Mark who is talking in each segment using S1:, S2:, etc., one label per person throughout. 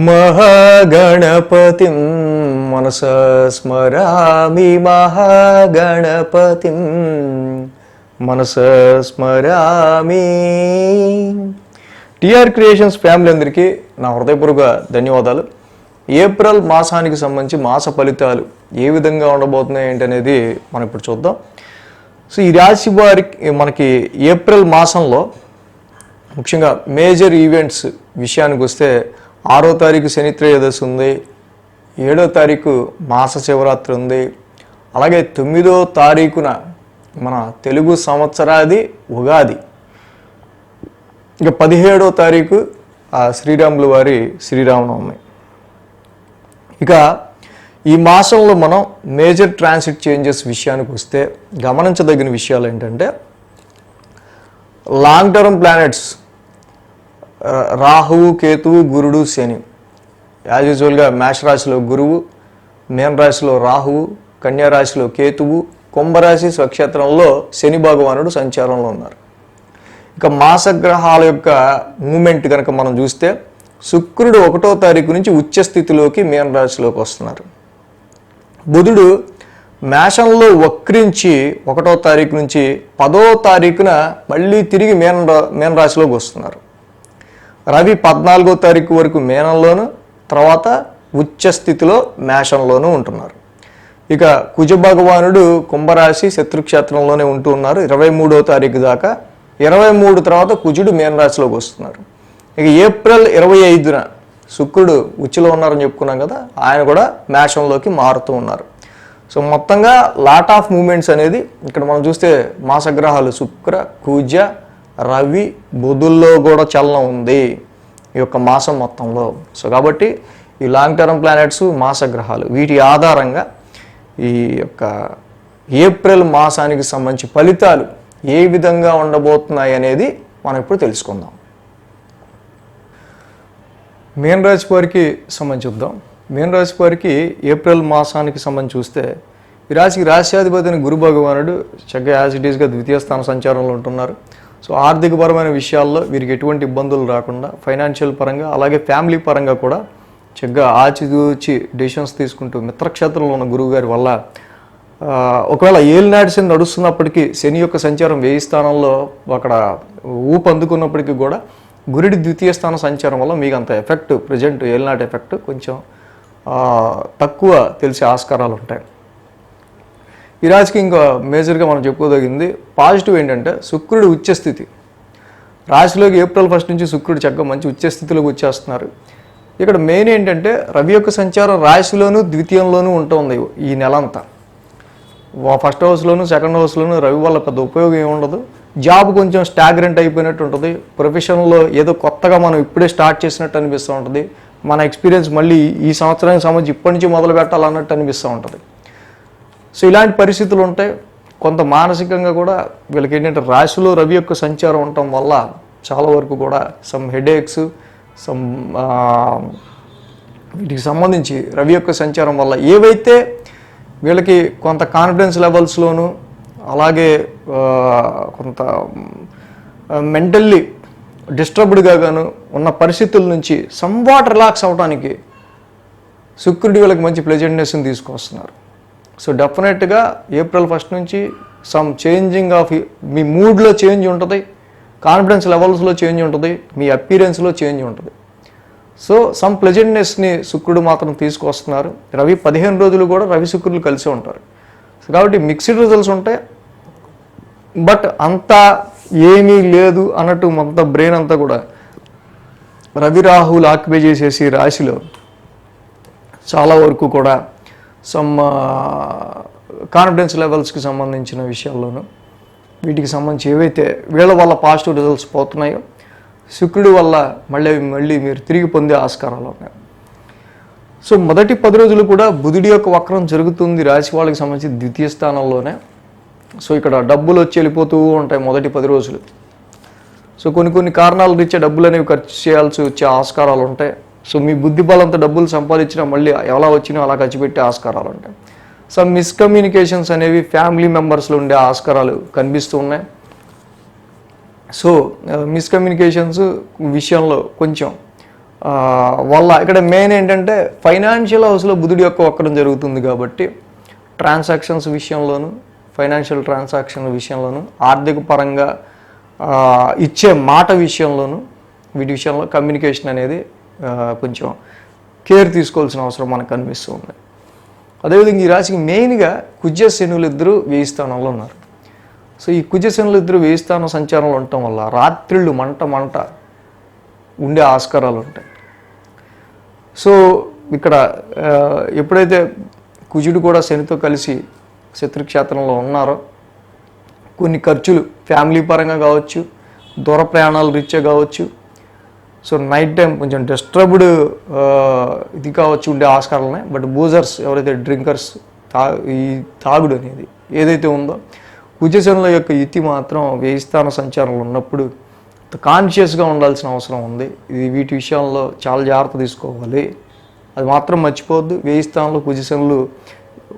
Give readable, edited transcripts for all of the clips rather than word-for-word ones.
S1: మహాగణపతిం మనసా స్మరామి మహాగణపతిం మనసా స్మరామి. TR creations family అందరికీ నా హృదయపూర్వక ధన్యవాదాలు. ఏప్రిల్ మాసానికి సంబంధించి మాస ఫలితాలు ఏ విధంగా ఉండబోతున్నాయి ఏంటనేది మనం ఇప్పుడు చూద్దాం. సో ఈ రాశి వారికి మనకి ఏప్రిల్ మాసంలో ముఖ్యంగా మేజర్ ఈవెంట్స్ విషయానికి వస్తే 6వ తారీఖు శని త్రయోదశి ఉంది, 7వ తారీఖు మాస శివరాత్రి ఉంది, అలాగే 9వ తారీఖున మన తెలుగు సంవత్సరాది ఉగాది, ఇక 17వ తారీఖు శ్రీరాముల వారి శ్రీరామనవమి. ఇక ఈ మాసంలో మనం మేజర్ ట్రాన్సిట్ చేంజెస్ విషయానికి వస్తే గమనించదగిన విషయాలు ఏంటంటే లాంగ్ టర్మ్ ప్లానెట్స్ రాహువు, కేతువు, గురుడు, శని. యాజ్ యూజువల్గా మేష రాశిలో గురువు, మీన రాశిలో రాహువు, కన్యా రాశిలో కేతువు, కుంభరాశి స్వక్షేత్రంలో శని భగవానుడు సంచారంలో ఉన్నారు. ఇక మాసగ్రహాల యొక్క మూమెంట్ కనుక మనం చూస్తే శుక్రుడు 1వ తారీఖు నుంచి ఉచ్చ స్థితిలోకి మీన రాశిలోకి వస్తున్నారు. బుధుడు మేషంలో వక్రించి 1వ తారీఖు నుంచి 10వ తారీఖున మళ్ళీ తిరిగి మీన రాశిలోకి వస్తున్నారు. రవి 14వ తారీఖు వరకు మీనంలోను, తర్వాత ఉచ్చ స్థితిలో మేషంలోనూ ఉంటున్నారు. ఇక కుజ భగవానుడు కుంభరాశి శత్రుక్షేత్రంలోనే ఉంటూ ఉన్నారు 23వ తారీఖు దాకా. 23 తర్వాత కుజుడు మీనరాశిలోకి వస్తున్నారు. ఇక ఏప్రిల్ 25న శుక్రుడు ఉచ్చులో ఉన్నారని చెప్పుకున్నాం కదా, ఆయన కూడా మేషంలోకి మారుతూ ఉన్నారు. సో మొత్తంగా లాట్ ఆఫ్ మూమెంట్స్ అనేది ఇక్కడ మనం చూస్తే మాసగ్రహాలు శుక్ర, కుజ, రవి, బుధుల్లో కూడా చలనం ఉంది ఈ యొక్క మాసం మొత్తంలో. సో కాబట్టి ఈ లాంగ్ టర్మ్ ప్లానెట్స్, మాసగ్రహాలు, వీటి ఆధారంగా ఈ యొక్క ఏప్రిల్ మాసానికి సంబంధించి ఫలితాలు ఏ విధంగా ఉండబోతున్నాయి అనేది మనం ఇప్పుడు తెలుసుకుందాం. మీన రాశి వారికి సంబంధించి చూద్దాం. మీన రాశి వారికి ఏప్రిల్ మాసానికి సంబంధించి చూస్తే ఈ రాశికి రాశ్యాధిపతిని గురు భగవానుడు చక్కగా యాజ్ ఇట్ ఈస్గా ద్వితీయ స్థాన సంచారంలో ఉంటున్నారు. సో ఆర్థికపరమైన విషయాల్లో వీరికి ఎటువంటి ఇబ్బందులు రాకుండా ఫైనాన్షియల్ పరంగా అలాగే ఫ్యామిలీ పరంగా కూడా చక్కగా ఆచితూచి డెసిషన్స్ తీసుకుంటూ మిత్రక్షేత్రంలో ఉన్న గురువు గారి వల్ల ఒకవేళ ఏలినాటి శని నడుస్తున్నప్పటికీ శని యొక్క సంచారం 1000 స్థానంలో అక్కడ ఊపు అందుకున్నప్పటికీ కూడా గురుడి ద్వితీయ స్థాన సంచారం వల్ల మీకు అంత ఎఫెక్ట్ ప్రజెంట్ ఏలినాటి ఎఫెక్ట్ కొంచెం తక్కువ తెలిసే ఆస్కారాలు ఉంటాయి. ఈ రాశికి ఇంకా మేజర్గా మనం చెప్పుకోదగింది పాజిటివ్ ఏంటంటే శుక్రుడు ఉచ్చస్థితి రాశిలోకి ఏప్రిల్ 1 నుంచి శుక్రుడు చక్కగా మంచి ఉచ్చస్థితిలోకి వచ్చేస్తున్నారు. ఇక్కడ మెయిన్ ఏంటంటే రవి యొక్క సంచారం రాశిలోను ద్వితీయంలోనూ ఉంటుంది ఈ నెలంతా. ఫస్ట్ హౌస్లోను సెకండ్ హౌస్లోను రవి వల్ల పెద్ద ఉపయోగం ఏమి ఉండదు. జాబ్ కొంచెం స్టాగ్రెంట్ అయిపోయినట్టు ఉంటుంది. ప్రొఫెషన్లో ఏదో కొత్తగా మనం ఇప్పుడే స్టార్ట్ చేసినట్టు అనిపిస్తూ ఉంటుంది. మన ఎక్స్పీరియన్స్ మళ్ళీ ఈ సంవత్సరానికి సంబంధించి ఇప్పటి నుంచి మొదలు పెట్టాలన్నట్టు అనిపిస్తూ ఉంటుంది. సో ఇలాంటి పరిస్థితులు ఉంటాయి. కొంత మానసికంగా కూడా వీళ్ళకి ఏంటంటే రాశిలో రవి యొక్క సంచారం ఉండటం వల్ల చాలా వరకు కూడా సమ్ హెడేక్స్, సమ్ వీటికి సంబంధించి రవి యొక్క సంచారం వల్ల ఏవైతే వీళ్ళకి కొంత కాన్ఫిడెన్స్ లెవెల్స్లోనూ అలాగే కొంత మెంటల్లీ డిస్టర్బ్డ్గా గాను ఉన్న పరిస్థితుల నుంచి సంవాట్ రిలాక్స్ అవ్వడానికి శుక్రుడు వీళ్ళకి మంచి ప్లెజెంట్నెస్ని తీసుకొస్తున్నారు. సో డెఫినెట్గా ఏప్రిల్ 1 నుంచి సమ్ చేంజింగ్ ఆఫ్ మీ మూడ్లో చేంజ్ ఉంటుంది, కాన్ఫిడెన్స్ లెవెల్స్లో చేంజ్ ఉంటుంది, మీ అపీరెన్స్లో చేంజ్ ఉంటుంది. సో సమ్ ప్లెజెంట్నెస్ని శుక్రుడు మాత్రం తీసుకొస్తున్నారు. రవి 15 రోజులు కూడా రవి శుక్రులు కలిసి ఉంటారు. సో కాబట్టి మిక్స్డ్ రిజల్ట్స్ ఉంటాయి. బట్ అంతా ఏమీ లేదు అన్నట్టు మొత్తం బ్రెయిన్ అంతా కూడా రవి రాహువులు ఆక్యుపై చేసేసి రాశిలో చాలా వరకు కూడా సమ్ కాన్ఫిడెన్స్ లెవెల్స్కి సంబంధించిన విషయాల్లోనూ వీటికి సంబంధించి ఏవైతే వీళ్ళ వల్ల పాజిటివ్ రిజల్ట్స్ పోతున్నాయో శుక్రుడి వల్ల మళ్ళీ మీరు తిరిగి పొందే ఆస్కారాలు ఉన్నాయి. సో మొదటి 10 రోజులు కూడా బుధుడి యొక్క వక్రం జరుగుతుంది రాశి వాళ్ళకి సంబంధించి ద్వితీయ స్థానంలోనే. సో ఇక్కడ డబ్బులు వచ్చి వెళ్ళిపోతూ ఉంటాయి మొదటి 10 రోజులు. సో కొన్ని కారణాల రీత్యా డబ్బులు అనేవి ఖర్చు చేయాల్సి వచ్చే ఆస్కారాలు ఉంటాయి. సో మీ బుద్ధి బలంతో డబ్బులు సంపాదించినా మళ్ళీ ఎలా వచ్చినా అలా ఖర్చు పెట్టే ఆస్కారాలు ఉంటాయి. సమ్ మిస్కమ్యూనికేషన్స్ అనేవి ఫ్యామిలీ మెంబర్స్లో ఉండే ఆస్కారాలు కనిపిస్తూ ఉన్నాయి. సో మిస్కమ్యూనికేషన్స్ విషయంలో కొంచెం వల్ల ఇక్కడ మెయిన్ ఏంటంటే ఫైనాన్షియల్ హౌస్లో బుధుడి యొక్క వక్రం జరుగుతుంది కాబట్టి ట్రాన్సాక్షన్స్ విషయంలోను, ఫైనాన్షియల్ ట్రాన్సాక్షన్ విషయంలోను, ఆర్థిక పరంగా ఇచ్చే మాట విషయంలోను, వీటి విషయంలో కమ్యూనికేషన్ అనేది కొంచెం కేర్ తీసుకోవాల్సిన అవసరం మనకు కనిపిస్తుంది. అదేవిధంగా ఈ రాశికి మెయిన్గా కుజ శనులు ఇద్దరు 1000 స్థానంలో ఉన్నారు. సో ఈ కుజ శనులు ఇద్దరు 1000 స్థానం సంచారంలో ఉండటం వల్ల రాత్రిళ్ళు మంట ఉండే ఆస్కారాలు ఉంటాయి. సో ఇక్కడ ఎప్పుడైతే కుజుడు కూడా శనితో కలిసి శత్రుక్షేత్రంలో ఉన్నారో కొన్ని ఖర్చులు ఫ్యామిలీ పరంగా కావచ్చు, దూర ప్రయాణాలు రీత్యా కావచ్చు, సో నైట్ టైం కొంచెం డిస్టర్బ్డ్ ఇది కావచ్చు ఉండే ఆస్కారాలు ఉన్నాయి. బట్ బూజర్స్ ఎవరైతే డ్రింకర్స్ ఈ తాగుడు అనేది ఏదైతే ఉందో కుజశనుల యొక్క యుతి మాత్రం 1000 స్థాన సంచారంలో ఉన్నప్పుడు కాన్షియస్గా ఉండాల్సిన అవసరం ఉంది. ఇది వీటి విషయంలో చాలా జాగ్రత్త తీసుకోవాలి. అది మాత్రం మర్చిపోవద్దు. 1000 స్థానంలో కుజశనులు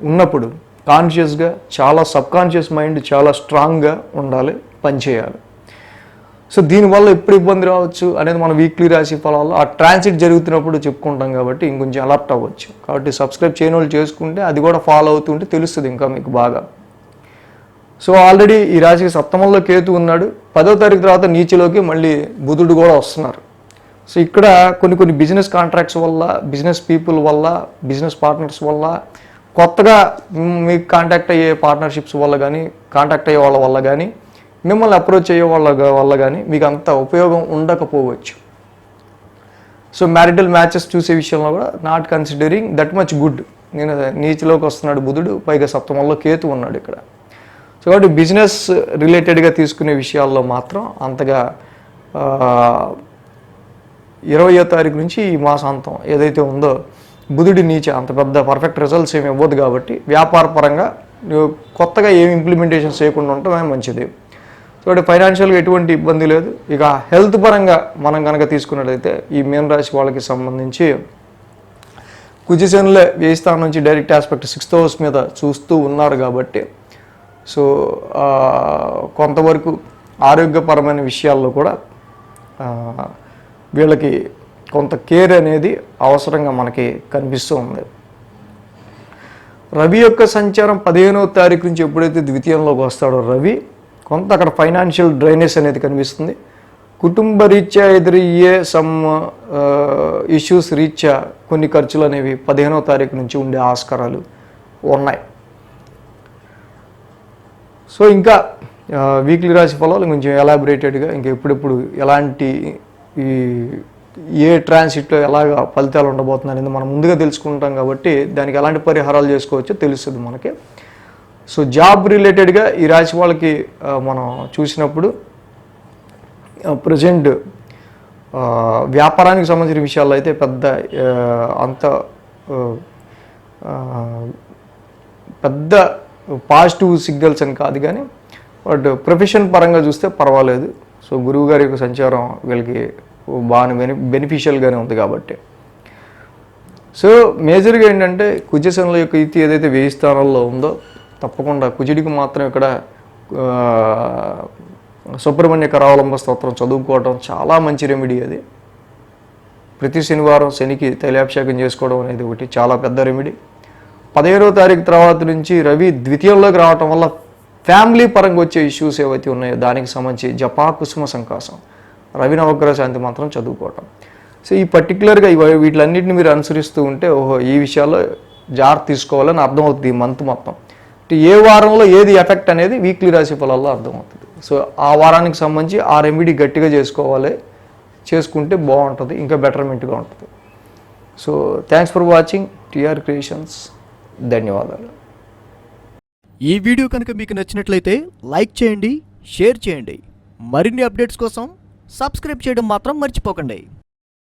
S1: ఉన్నప్పుడు కాన్షియస్గా చాలా సబ్కాన్షియస్ మైండ్ చాలా స్ట్రాంగ్గా ఉండాలి, పనిచేయాలి. సో దీనివల్ల ఎప్పుడు ఇబ్బంది రావచ్చు అనేది మన వీక్లీ రాశి ఫలాల్లో ఆ ట్రాన్సిట్ జరుగుతున్నప్పుడు చెప్పుకుంటాం కాబట్టి ఇంకొంచెం అలర్ట్ అవ్వచ్చు. కాబట్టి సబ్స్క్రైబ్ చేయని వాళ్ళు చేసుకుంటే అది కూడా ఫాలో అవుతుంటే తెలుస్తుంది ఇంకా మీకు బాగా. సో ఆల్రెడీ ఈ రాశికి సప్తమంలో కేతు ఉన్నాడు. 10వ తారీఖు తర్వాత నీచిలోకి మళ్ళీ బుధుడు కూడా వస్తున్నారు. సో ఇక్కడ కొన్ని బిజినెస్ కాంట్రాక్ట్స్ వల్ల, బిజినెస్ పీపుల్ వల్ల, బిజినెస్ పార్ట్నర్స్ వల్ల, కొత్తగా మీకు కాంటాక్ట్ అయ్యే పార్ట్నర్షిప్స్ వల్ల కానీ, కాంటాక్ట్ అయ్యే వాళ్ళ వల్ల కానీ, మిమ్మల్ని అప్రోచ్ అయ్యే వాళ్ళ వల్ల కానీ మీకు అంత ఉపయోగం ఉండకపోవచ్చు. సో మ్యారిటల్ మ్యాచెస్ చూసే విషయంలో కూడా not considering that much good. నేను నీచిలోకి వస్తున్నాడు బుధుడు, పైగా సప్తమంలో కేతు ఉన్నాడు ఇక్కడ. సో కాబట్టి బిజినెస్ రిలేటెడ్గా తీసుకునే విషయాల్లో మాత్రం అంతగా 20వ తారీఖు నుంచి ఈ మాసాంతం ఏదైతే ఉందో బుధుడి నీచ అంత పెద్ద పర్ఫెక్ట్ రిజల్ట్స్ ఏమి ఇవ్వదు. కాబట్టి వ్యాపార పరంగా కొత్తగా ఏమి ఇంప్లిమెంటేషన్ చేయకుండా ఉండటమే మంచిది. సో ఫైనాన్షియల్గా ఎటువంటి ఇబ్బంది లేదు. ఇక హెల్త్ పరంగా మనం కనుక తీసుకున్నట్లయితే ఈ మీన రాశి వాళ్ళకి సంబంధించి కుజశనులే 1000 స్థానం నుంచి డైరెక్ట్ ఆస్పెక్ట్ 6th హౌస్ మీద చూస్తూ ఉన్నారు కాబట్టి సో కొంతవరకు ఆరోగ్యపరమైన విషయాల్లో కూడా వీళ్ళకి కొంత కేర్ అనేది అవసరంగా మనకి కనిపిస్తూ ఉంది. రవి యొక్క సంచారం 15వ తారీఖు నుంచి ఎప్పుడైతే ద్వితీయంలోకి వస్తాడో రవి కొంత అక్కడ ఫైనాన్షియల్ డ్రైనేజ్ అనేది కనిపిస్తుంది. కుటుంబ రీత్యా ఎదురయ్యే సమ్ ఇష్యూస్ రీత్యా కొన్ని ఖర్చులు అనేవి 15వ తారీఖు నుంచి ఉండే ఆస్కారాలు ఉన్నాయి. సో ఇంకా వీక్లీ రాశి ఫలాలు కొంచెం ఎలాబొరేటెడ్గా ఇంకా ఎప్పుడెప్పుడు ఎలాంటి ఏ ట్రాన్సిట్లో ఎలాగ ఫలితాలు ఉండబోతుంది అనేది మనం ముందుగా తెలుసుకుంటాం కాబట్టి దానికి ఎలాంటి పరిహారాలు చేసుకోవచ్చో తెలుస్తుంది మనకి. సో జాబ్ రిలేటెడ్గా ఈ రాశి వాళ్ళకి మనం చూసినప్పుడు ప్రజెంట్ వ్యాపారానికి సంబంధించిన విషయాల్లో అయితే పెద్ద అంత పెద్ద పాజిటివ్ సిగ్నల్స్ అని కాదు, కానీ బట్ ప్రొఫెషన్ పరంగా చూస్తే పర్వాలేదు. సో గురువు గారి యొక్క సంచారం వీళ్ళకి బాగానే బెనిఫిషియల్గానే ఉంది కాబట్టి. సో మేజర్గా ఏంటంటే కుజశనుల యొక్క యుతి ఏదైతే 1000 స్థానాల్లో ఉందో తప్పకుండా కుజుడికి మాత్రం ఇక్కడ సుబ్రహ్మణ్య కరావలంబ స్తోత్రం చదువుకోవడం చాలా మంచి రెమెడీ. అది ప్రతి శనివారం శనికి తైలాభిషేకం చేసుకోవడం అనేది ఒకటి చాలా పెద్ద రెమెడీ. 15వ తారీఖు తర్వాత నుంచి రవి ద్వితీయంలోకి రావటం వల్ల ఫ్యామిలీ పరంగా వచ్చే ఇష్యూస్ ఏవైతే ఉన్నాయో దానికి సంబంధించి జపా కుసుమ సంకాసం రవి నవగ్రహ శాంతి మంత్రం చదువుకోవటం. సో ఈ పర్టికులర్గా వీటిలన్నింటిని మీరు అనుసరిస్తూ ఉంటే ఓహో ఈ విషయాల్లో జాగ్రత్త తీసుకోవాలని అర్థమవుతుంది. ఈ మంత్ మొత్తం ఏ వారంలో ఏది ఎఫెక్ట్ అనేది వీక్లీ రాశి ఫలాల్లో అర్థమవుతుంది. సో ఆ వారానికి సంబంధించి ఆ రెమెడీ గట్టిగా చేసుకోవాలి, చేసుకుంటే బాగుంటుంది, ఇంకా బెటర్మెంట్గా ఉంటుంది. So thanks for watching TR creations. ధన్యవాదాలు.
S2: ఈ వీడియో కనుక మీకు నచ్చినట్లయితే లైక్ చేయండి, షేర్ చేయండి. మరిన్ని అప్డేట్స్ కోసం సబ్స్క్రైబ్ చేయడం మాత్రం మర్చిపోకండి.